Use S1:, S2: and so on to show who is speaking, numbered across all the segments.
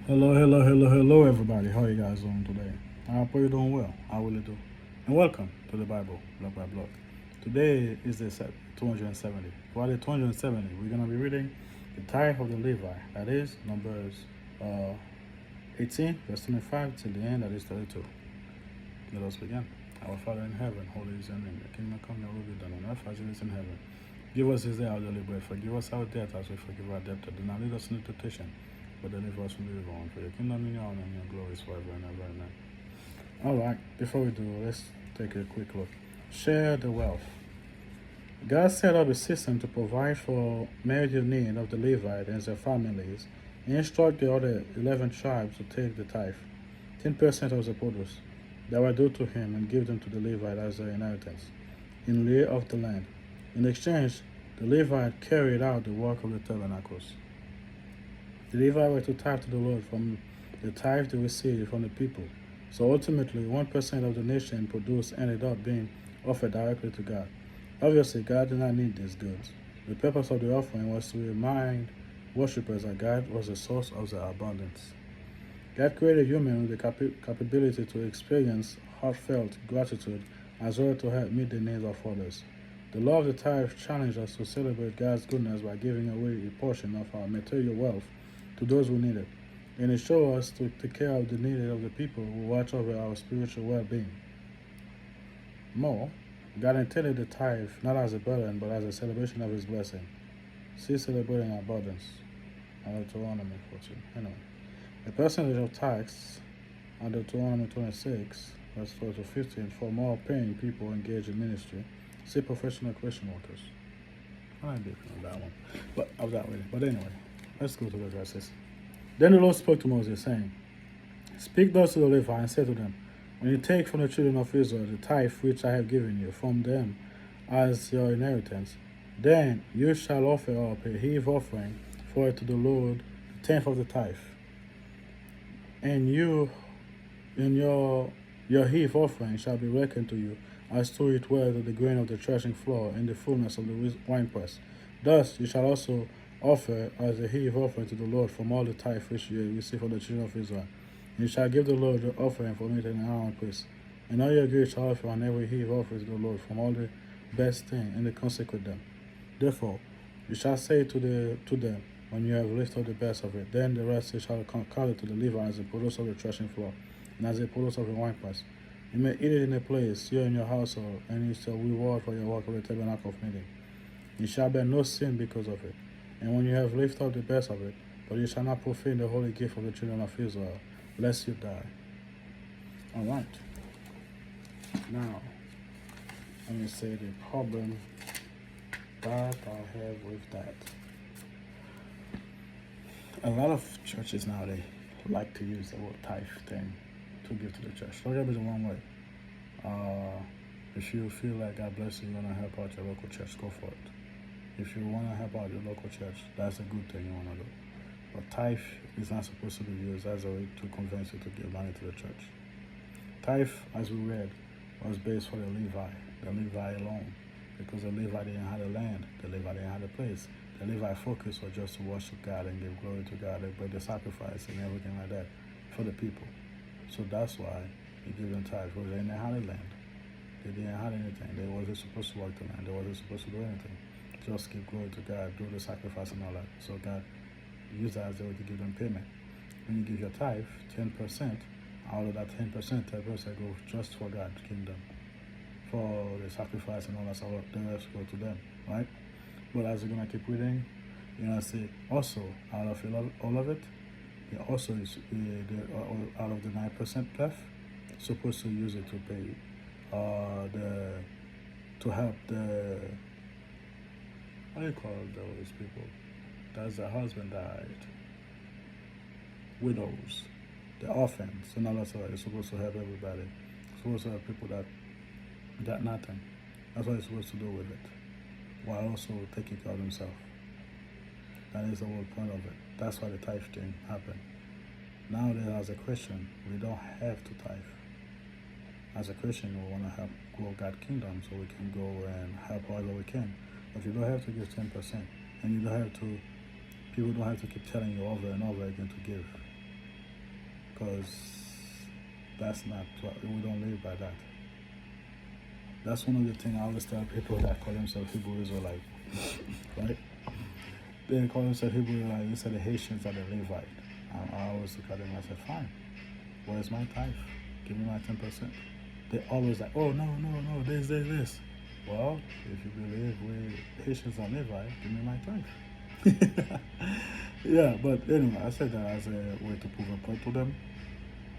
S1: Hello, everybody. How are you guys doing today? I hope you're doing well. I really do. And welcome to the Bible, block by block. Today is the 270. For the 270, we're going to be reading the tithe of the Levi. That is Numbers uh, 18, verse 25 till the end. That is 32. Let us begin. Our Father in heaven, holy is your name. Your kingdom come, your will be done on earth as it is in heaven. Give us this day our daily bread. Forgive us our debt as we forgive our debtors. Do not lead us into temptation, but deliver us from the evil one. For your kingdom and your honor and your glory is forever and ever. Amen. All right. Before we do, let's take a quick look. Share the wealth. God set up a system to provide for major need of the Levites and their families, and instruct the other 11 tribes to take the tithe, 10% of the produce that were due to him, and give them to the Levite as their inheritance, in lieu of the land. In exchange, the Levite carried out the work of the tabernacles. The Levites were to tithe to the Lord from the tithe they received from the people. So ultimately, 1% of the nation produce ended up being offered directly to God. Obviously, God did not need these goods. The purpose of the offering was to remind worshippers that God was the source of their abundance. God created humans with the capability to experience heartfelt gratitude as well to help meet the needs of others. The law of the tithe challenged us to celebrate God's goodness by giving away a portion of our material wealth to those who need it, and it shows us to take care of the needs of the people who watch over our spiritual well-being. More, God intended the tithe not as a burden but as a celebration of His blessing. See celebrating abundance. Deuteronomy 14. Anyway, the percentage of tax under Deuteronomy 26, verse 12 to 15, for more paying people engaged in ministry. See professional Christian workers. I might be on that one, but of that way. But anyway, let's go to the verses. Then the Lord spoke to Moses, saying, Speak thus to the Levi, and say to them, When you take from the children of Israel the tithe which I have given you from them as your inheritance, then you shall offer up a heave offering for it to the Lord, the tenth of the tithe. And you in your heave offering shall be reckoned to you as to it were to the grain of the threshing floor in the fullness of the winepress. Thus you shall also offer as a heave offering to the Lord from all the tithe which you receive from the children of Israel. And you shall give the Lord the offering for meat and Aaron priest. And all your goods shall offer on every heave offering to the Lord from all the best thing, and they consecrate them. Therefore you shall say to them, when you have lifted up the best of it, then the rest you shall call it to the Levites as the produce of the threshing floor, and as a produce of the winepress. You may eat it in a place, you and your household, and you shall reward for your work of the tabernacle of meeting. You shall bear no sin because of it. And when you have lifted up the best of it, but you shall not profane the holy gift of the children of Israel, lest you die. All right. Now, let me say the problem that I have with that. A lot of churches now, they like to use the word tithe thing to give to the church. Don't get me the wrong way. If you feel like God bless you, you want to help out your local church, go for it. If you want to help out your local church, that's a good thing you want to do. But tithe is not supposed to be used as a way to convince you to give money to the church. Tithe, as we read, was based for the Levi alone, because the Levi didn't have the land, the Levi didn't have the place. The Levi focus was just to worship God and give glory to God, and bring the sacrifice and everything like that for the people. So that's why he gave them tithe, because they didn't have the land. They didn't have anything. They wasn't supposed to work the land. They wasn't supposed to do anything. Just give glory to God, do the sacrifice and all that. So God used that as a way to give them payment. When you give your tithe, 10%, out of that 10%, 10% goes just for God's kingdom, for the sacrifice and all that, so the rest go to them, right? But as you're gonna keep reading, you're gonna see also out of all of it, it also is out of the 9% left, supposed to use it to pay to help the, what do you call those people? That's the husband died, widows, the orphans, and all that sort. It's supposed to help everybody. It's supposed to help people that got nothing. That's what it's supposed to do with it, while also taking care of themselves. That is the whole point of it. That's why the tithe thing happened. Nowadays, as a Christian, we don't have to tithe. As a Christian, we want to help grow God's kingdom, so we can go and help however we can. But you don't have to give 10%, and you don't have to. People don't have to keep telling you over and over again to give. because that's not what we don't live by that. That's one of the things I always tell people that call themselves Hebrew Israelite, right? They call themselves Hebrew Israelite. They said the Haitians are the Levite. I always look at them and I said, fine, where's my tithe? Give me my 10%. They always like, oh, no, this. Well, if you believe we Haitians are Levi, give me my tithe. Yeah, but anyway, I said that as a way to prove a point to them.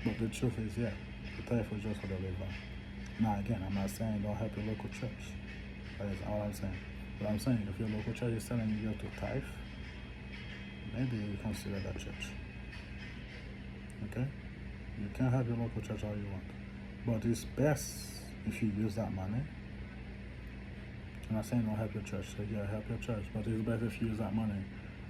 S1: But the truth is, yeah, the tithe was just for the Levi. Now, again, I'm not saying don't help your local church. That is all I'm saying. But I'm saying if your local church is telling you to tithe, maybe you consider that church. Okay? You can have your local church all you want. But it's best if you use that money. I'm not saying don't help your church. So yeah, help your church. But it's best if you use that money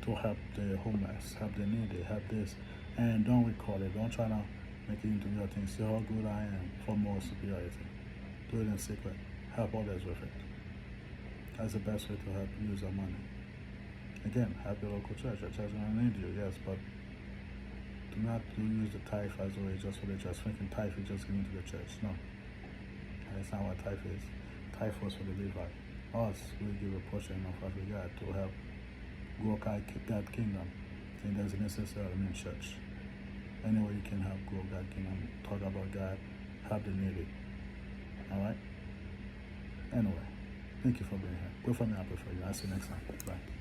S1: to help the homeless, help the needy, help this. And don't record it. Don't try to make it into your thing. See how good I am for more superiority. Do it in secret. Help others with it. That's the best way to help use your money. Again, help your local church. Your church is going to need you, yes, but do not use the tithe as a way just for the church. Thinking tithe is just giving to the church. No. That's not what tithe is. Tithe was for the Levi. Us, we give a portion of what we got to help grow God's kingdom. It doesn't necessarily mean church. Anyway, you can help grow God's kingdom, talk about God, help the needy. Alright? Anyway, thank you for being here. Pray for me, I pray for you. I'll see you next time. Bye.